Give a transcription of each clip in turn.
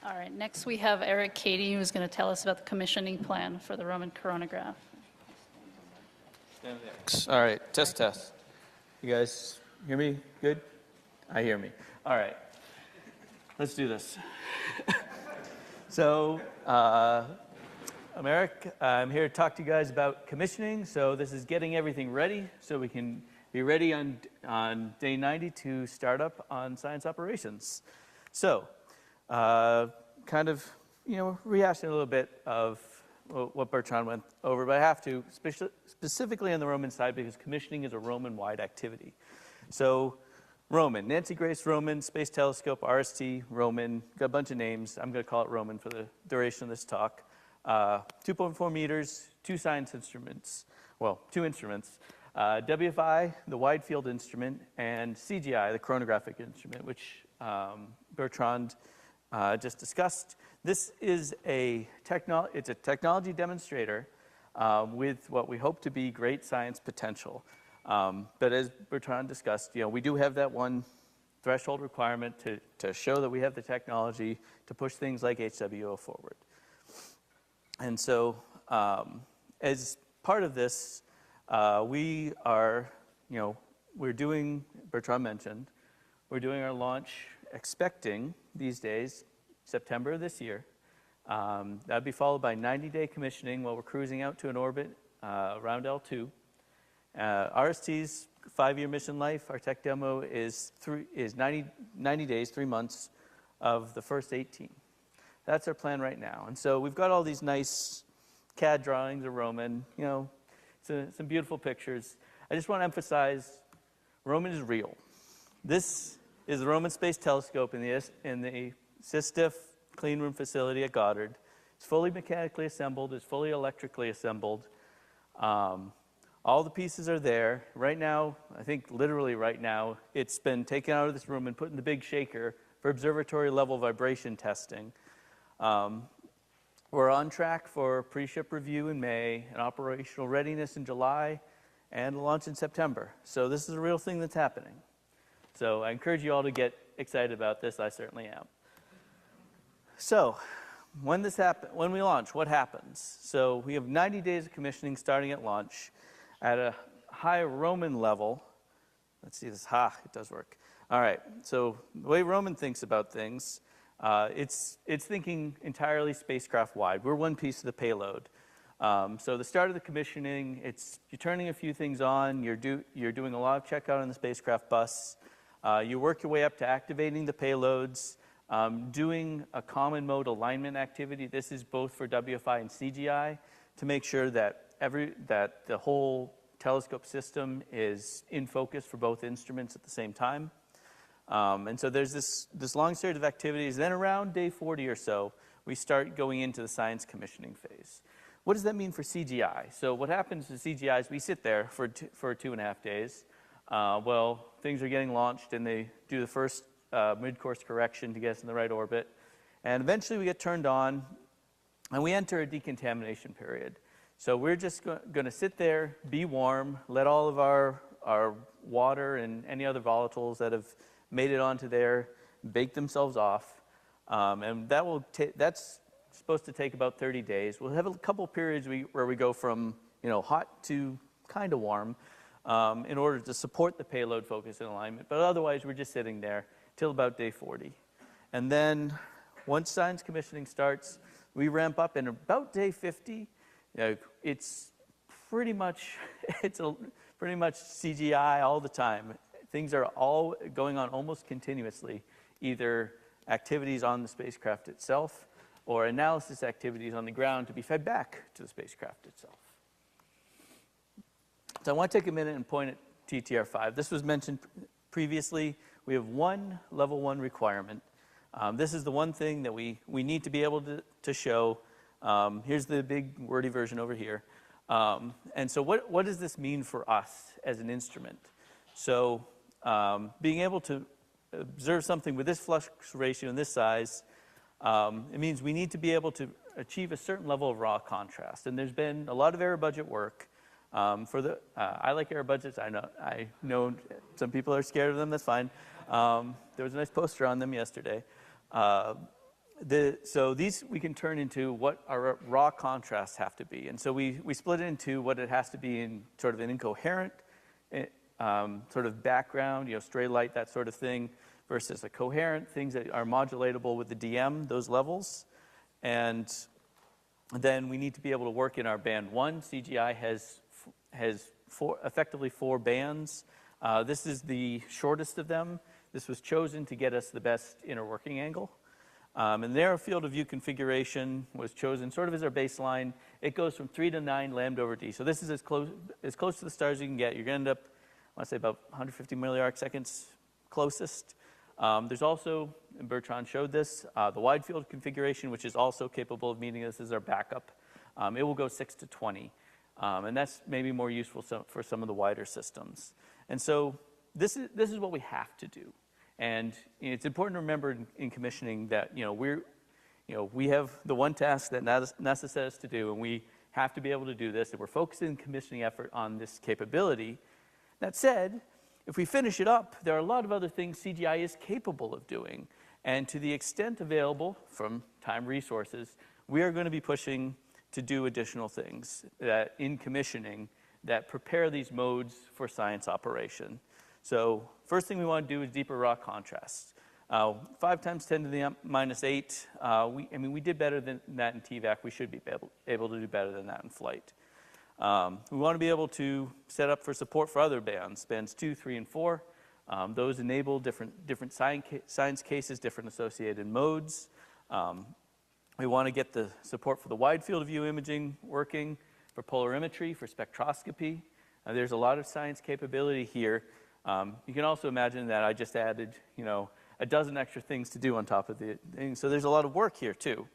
All right, next we have Eric Cady, who's going to tell us about the commissioning plan for the Roman Coronagraph. All right, test. You guys hear me good? I hear me. All right, let's do this. So, I'm Eric. I'm here to talk to you guys about commissioning. So this is getting everything ready so we can be ready on day 90 to start up on science operations. So, kind of, rehashing a little bit of what Bertrand went over, but I have to, specifically on the Roman side, because commissioning is a Roman-wide activity. So, Roman, Nancy Grace Roman, Space Telescope, RST, Roman, got a bunch of names. I'm going to call it Roman for the duration of this talk. 2.4 meters, two science instruments, well, two instruments. WFI, the wide field instrument, and CGI, the chronographic instrument, which Bertrand just discussed. This is it's a technology demonstrator with what we hope to be great science potential. But as Bertrand discussed, we do have that one threshold requirement to show that we have the technology to push things like HWO forward. And so, as part of this, we are, Bertrand mentioned, we're doing our launch expecting these days, September of this year. That'd be followed by 90-day commissioning while we're cruising out to an orbit around L2. RST's 5-year mission life, our tech demo is 90 days, 3 months of the first 18. That's our plan right now. And so we've got all these nice CAD drawings of Roman, some beautiful pictures. I just want to emphasize, Roman is real. This is the Roman Space Telescope in the SysDiff clean room facility at Goddard. It's fully mechanically assembled. It's fully electrically assembled. All the pieces are there. Right now, I think literally right now, it's been taken out of this room and put in the big shaker for observatory level vibration testing. We're on track for pre-ship review in May, and operational readiness in July, and launch in September. So this is a real thing that's happening. So I encourage you all to get excited about this. I certainly am. So when we launch, what happens? So we have 90 days of commissioning starting at launch at a high Roman level. Let's see this. It does work. All right. So the way Roman thinks about things, it's thinking entirely spacecraft-wide. We're one piece of the payload. So the start of the commissioning, you're turning a few things on. You're doing a lot of checkout on the spacecraft bus. You work your way up to activating the payloads, doing a common mode alignment activity. This is both for WFI and CGI to make sure that the whole telescope system is in focus for both instruments at the same time. And so there's this long series of activities. Then around day 40 or so, we start going into the science commissioning phase. What does that mean for CGI? So what happens to CGI is we sit there for 2.5 days. Well, things are getting launched, and they do the first mid-course correction to get us in the right orbit. And eventually we get turned on, and we enter a decontamination period. So we're just going to sit there, be warm, let all of our water and any other volatiles that have made it onto there bake themselves off. And that's supposed to take about 30 days. We'll have a couple periods where we go from hot to kind of warm in order to support the payload focus and alignment. But otherwise, we're just sitting there till about day 40. And then once science commissioning starts, we ramp up, and about day 50, it's pretty much CGI all the time. Things are all going on almost continuously, either activities on the spacecraft itself or analysis activities on the ground to be fed back to the spacecraft itself. So I want to take a minute and point at TTR5. This was mentioned previously. We have one level 1 requirement. This is the one thing that we need to be able to show. Here's the big wordy version over here. And so what does this mean for us as an instrument? So being able to observe something with this flux ratio and this size, it means we need to be able to achieve a certain level of raw contrast. And there's been a lot of error budget work. I like error budgets. I know some people are scared of them. That's fine. There was a nice poster on them yesterday. So these we can turn into what our raw contrasts have to be. And so we split it into what it has to be in sort of an incoherent sort of background, stray light, that sort of thing, versus a coherent, things that are modulatable with the DM, those levels. And then we need to be able to work in our band 1. CGI has effectively 4 bands. This is the shortest of them. This was chosen to get us the best inner working angle. And their field of view configuration was chosen sort of as our baseline. It goes from 3 to 9 lambda over d. So this is as close to the stars you can get. You're going to end up, I want to say, about 150 milliarc seconds closest. There's also, and Bertrand showed this, the wide field configuration, which is also capable of meeting this as our backup. It will go 6 to 20. And that's maybe more useful for some of the wider systems. And so this is what we have to do. And it's important to remember in commissioning that we have the one task that NASA set us to do, and we have to be able to do this. And we're focusing commissioning effort on this capability. That said, if we finish it up, there are a lot of other things CGI is capable of doing. And to the extent available from time resources, we are going to be pushing to do additional things that in commissioning that prepare these modes for science operation. So first thing we want to do is deeper raw contrast. 5 times 10 to the minus 8, we did better than that in TVAC. We should be able to do better than that in flight. We want to be able to set up for support for other bands 2, 3, and 4. Those enable different science cases, different associated modes. We want to get the support for the wide field of view imaging working, for polarimetry, for spectroscopy. There's a lot of science capability here. You can also imagine that I just added, a dozen extra things to do on top of the thing. So there's a lot of work here too.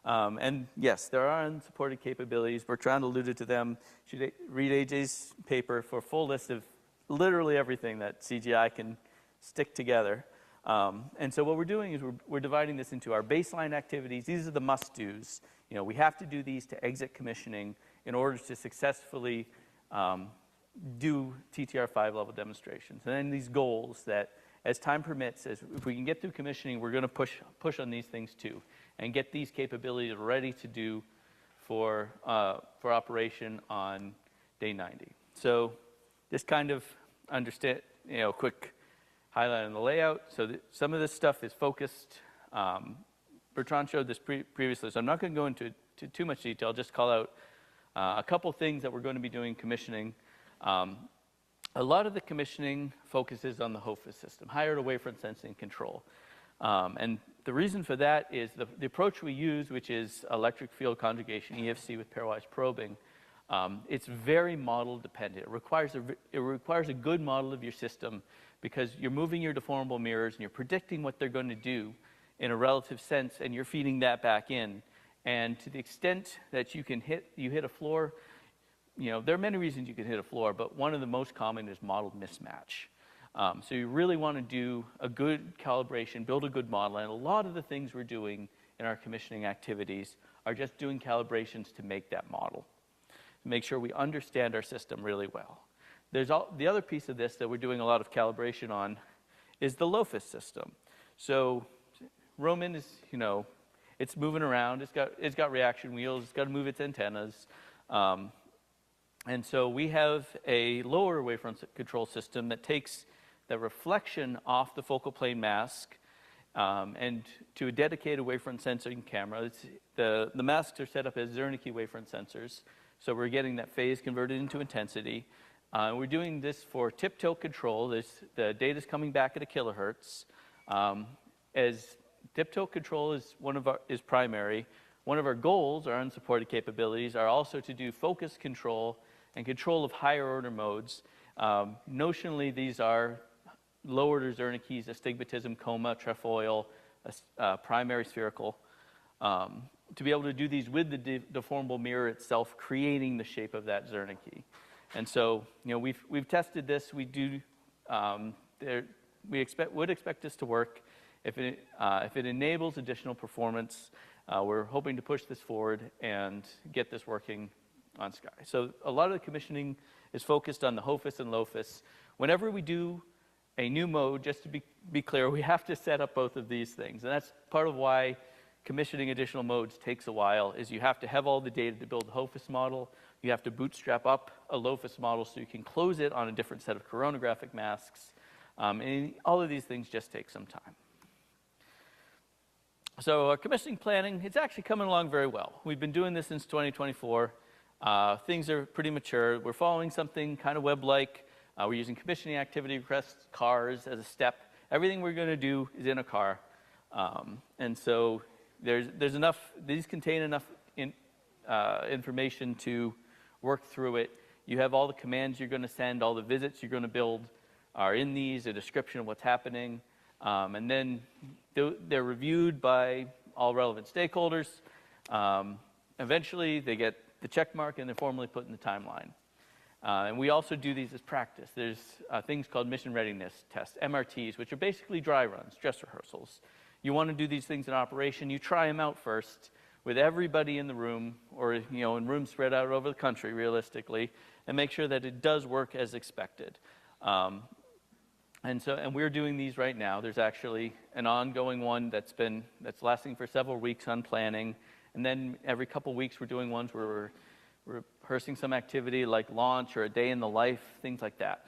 And yes, there are unsupported capabilities. Bertrand alluded to them. You should read AJ's paper for a full list of literally everything that CGI can stick together. And so what we're doing is we're dividing this into our baseline activities. These are the must-dos. We have to do these to exit commissioning in order to successfully do TTR 5-level demonstrations. And then these goals that, as time permits, if we can get through commissioning, we're going to push on these things too, and get these capabilities ready to do for operation on day 90. So just kind of understand, quick highlight on the layout. So some of this stuff is focused. Bertrand showed this previously, so I'm not going to go into too much detail. Just call out a couple things that we're going to be doing commissioning. A lot of the commissioning focuses on the HOFA system, higher order wavefront sensing and control. And the reason for that is the approach we use, which is electric field conjugation, EFC with pairwise probing. It's very model dependent. It requires a good model of your system because you're moving your deformable mirrors and you're predicting what they're going to do in a relative sense, and you're feeding that back in. And to the extent that you hit a floor, there are many reasons you can hit a floor, but one of the most common is model mismatch. So you really want to do a good calibration, build a good model, and a lot of the things we're doing in our commissioning activities are just doing calibrations to make that model, to make sure we understand our system really well. The other piece of this that we're doing a lot of calibration on is the LOFIS system. So Roman is, it's moving around, it's got reaction wheels, it's got to move its antennas. And so we have a lower wavefront control system that takes the reflection off the focal plane mask and to a dedicated wavefront sensing camera. The masks are set up as Zernike wavefront sensors, so we're getting that phase converted into intensity. We're doing this for tip tilt control. The data is coming back at a kilohertz. As tip tilt control is primary, one of our goals, our unsupported capabilities, are also to do focus control and control of higher order modes. Notionally, these are low order Zernikes, astigmatism, coma, trefoil, primary spherical, to be able to do these with the deformable mirror itself, creating the shape of that Zernike. And so, we've tested this. We do, would expect this to work. If it enables additional performance, we're hoping to push this forward and get this working on Sky. So a lot of the commissioning is focused on the HOFIS and LOFIS. Whenever we do a new mode, just to be clear, we have to set up both of these things. And that's part of why commissioning additional modes takes a while is you have to have all the data to build the HOFUS model. You have to bootstrap up a LOFUS model so you can close it on a different set of coronagraphic masks. And all of these things just take some time. So commissioning planning, it's actually coming along very well. We've been doing this since 2024. Things are pretty mature. We're following something kind of web-like. We're using commissioning activity requests, cars as a step. Everything we're going to do is in a car. And so there's enough, these contain enough information to work through it. You have all the commands you're going to send, all the visits you're going to build are in these, a description of what's happening. And then they're reviewed by all relevant stakeholders. Eventually, they get the check mark and they're formally put in the timeline. And we also do these as practice. There's things called mission readiness tests, MRTs, which are basically dry runs, dress rehearsals. You want to do these things in operation, you try them out first with everybody in the room, or in rooms spread out over the country, realistically, and make sure that it does work as expected. And we're doing these right now. There's actually an ongoing one that's lasting for several weeks on planning, and then every couple weeks we're doing ones where we're rehearsing some activity like launch or a day in the life, things like that.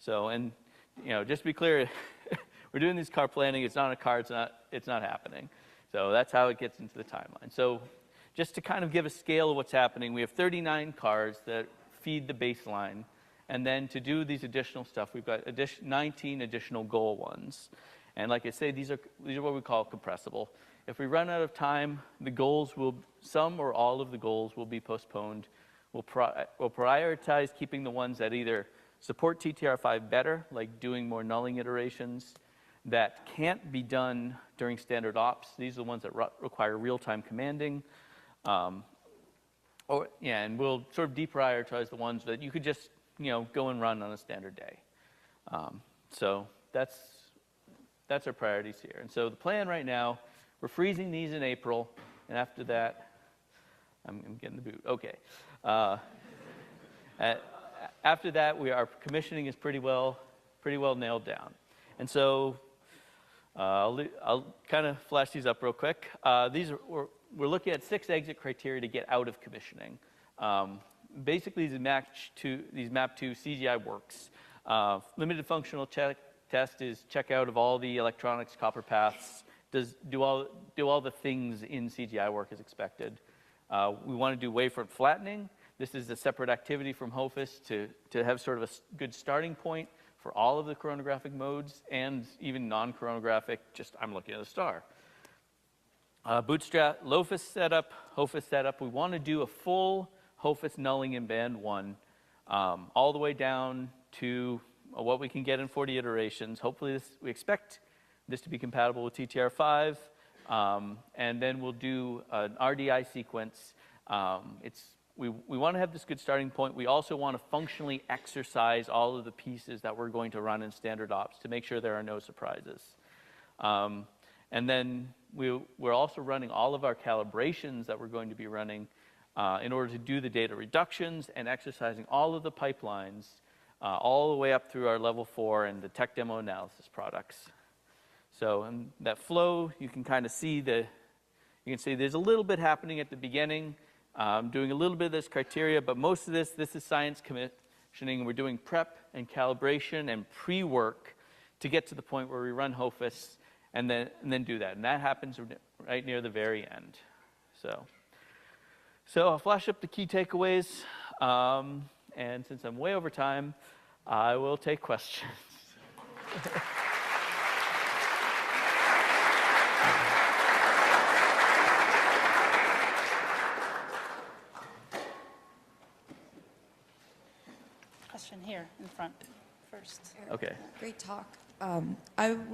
So, and just to be clear, we're doing this car planning. It's not a car. It's not happening. So that's how it gets into the timeline. So just to kind of give a scale of what's happening, we have 39 cars that feed the baseline. And then to do these additional stuff, we've got 19 additional goal ones. And like I say, these are what we call compressible. If we run out of time, some or all of the goals will be postponed. We'll prioritize keeping the ones that either support TTR5 better, like doing more nulling iterations, that can't be done during standard ops. These are the ones that require real-time commanding. And we'll sort of deprioritize the ones that you could just go and run on a standard day. So that's our priorities here. And so the plan right now, we're freezing these in April, and after that, I'm getting the boot. Okay. After that, our commissioning is pretty well nailed down. And so I'll kind of flash these up real quick. We're looking at 6 exit criteria to get out of commissioning. Basically, these map to CGI works. Limited functional test is check out of all the electronics, copper paths. Do all the things in CGI work as expected. We want to do wavefront flattening. This is a separate activity from HOFUS to have sort of a good starting point for all of the coronagraphic modes and even non-coronagraphic, just I'm looking at a star. Bootstrap, LOFUS setup, HOFUS setup. We want to do a full HOFUS nulling in band 1, all the way down to what we can get in 40 iterations. Hopefully we expect this to be compatible with TTR5, and then we'll do an RDI sequence. We want to have this good starting point. We also want to functionally exercise all of the pieces that we're going to run in standard ops to make sure there are no surprises. And then we're also running all of our calibrations that we're going to be running in order to do the data reductions and exercising all of the pipelines all the way up through our level 4 and the tech demo analysis products. So in that flow, you can kind of see there's a little bit happening at the beginning. Doing a little bit of this criteria, but most of this is science commissioning. We're doing prep and calibration and pre-work to get to the point where we run HOFUS and then do that. And that happens right near the very end. So I'll flash up the key takeaways. And since I'm way over time, I will take questions. Question here in front first. Okay. Great talk.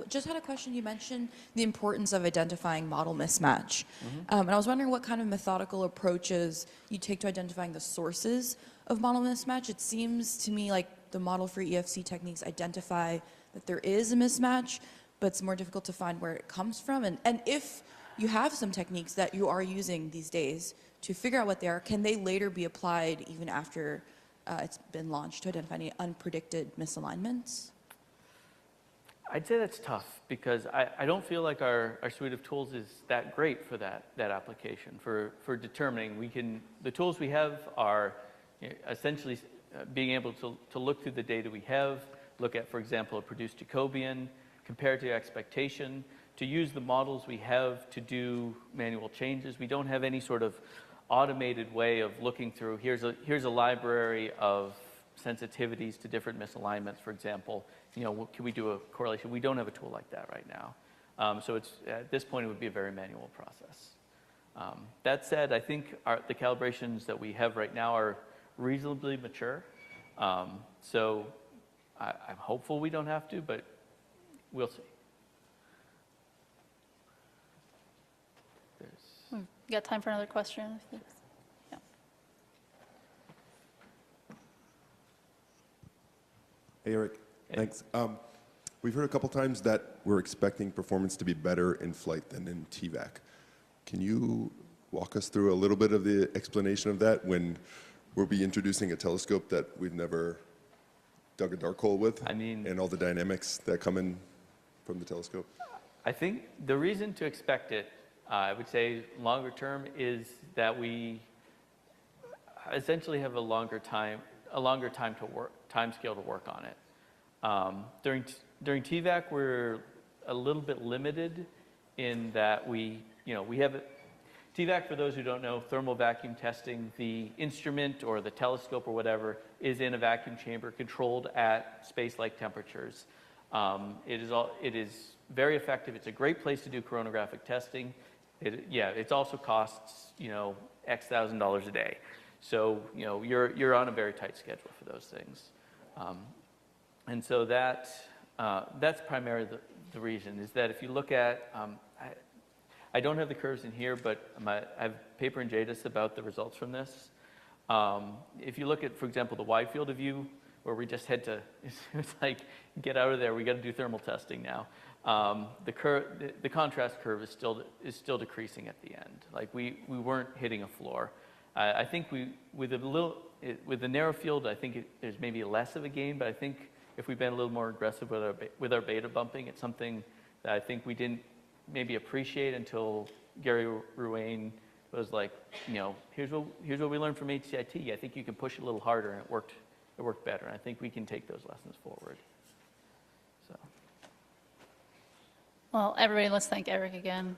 Just had a question. You mentioned the importance of identifying model mismatch. And I was wondering what kind of methodical approaches you take to identifying the sources of model mismatch. It seems to me like the model-free EFC techniques identify that there is a mismatch, but it's more difficult to find where it comes from. And if you have some techniques that you are using these days to figure out what they are, can they later be applied even after it's been launched to identify any unpredicted misalignments? I'd say that's tough because I don't feel like our suite of tools is that great for that application, for determining. The tools we have are essentially being able to look through the data we have, look at, for example, a produced Jacobian, compare to expectation, to use the models we have to do manual changes. We don't have any sort of automated way of looking through, here's a library of sensitivities to different misalignments, for example. Can we do a correlation? We don't have a tool like that right now. So at this point, it would be a very manual process. That said, I think the calibrations that we have right now are reasonably mature. So I'm hopeful we don't have to, but we'll see. You got time for another question? Yeah. Hey, Eric. Thanks. We've heard a couple times that we're expecting performance to be better in flight than in TVAC. Can you walk us through a little bit of the explanation of that when we'll be introducing a telescope that we've never dug a dark hole with? And all the dynamics that come in from the telescope? I think the reason to expect it, I would say longer term, is that we essentially have a longer time scale to work on it. During TVAC, we're a little bit limited in that we have TVAC, for those who don't know, thermal vacuum testing. The instrument or the telescope or whatever is in a vacuum chamber controlled at space-like temperatures. It is very effective. It's a great place to do coronagraphic testing. It also costs X $1,000s a day. So you're on a very tight schedule for those things. And so that's primarily the reason, is that if you look at, I don't have the curves in here, but I have paper in JADIS about the results from this. If you look at, for example, the wide field of view, where we just had to, it's like, get out of there, we got to do thermal testing now. The contrast curve is still decreasing at the end. Like we weren't hitting a floor. I think with the narrow field, I think there's maybe less of a gain, but I think if we've been a little more aggressive with our beta bumping, it's something that I think we didn't maybe appreciate until Gary Ruane was like, here's what we learned from HCIT. I think you can push it a little harder, and it worked better. And I think we can take those lessons forward. So. Well, everybody, let's thank Eric again.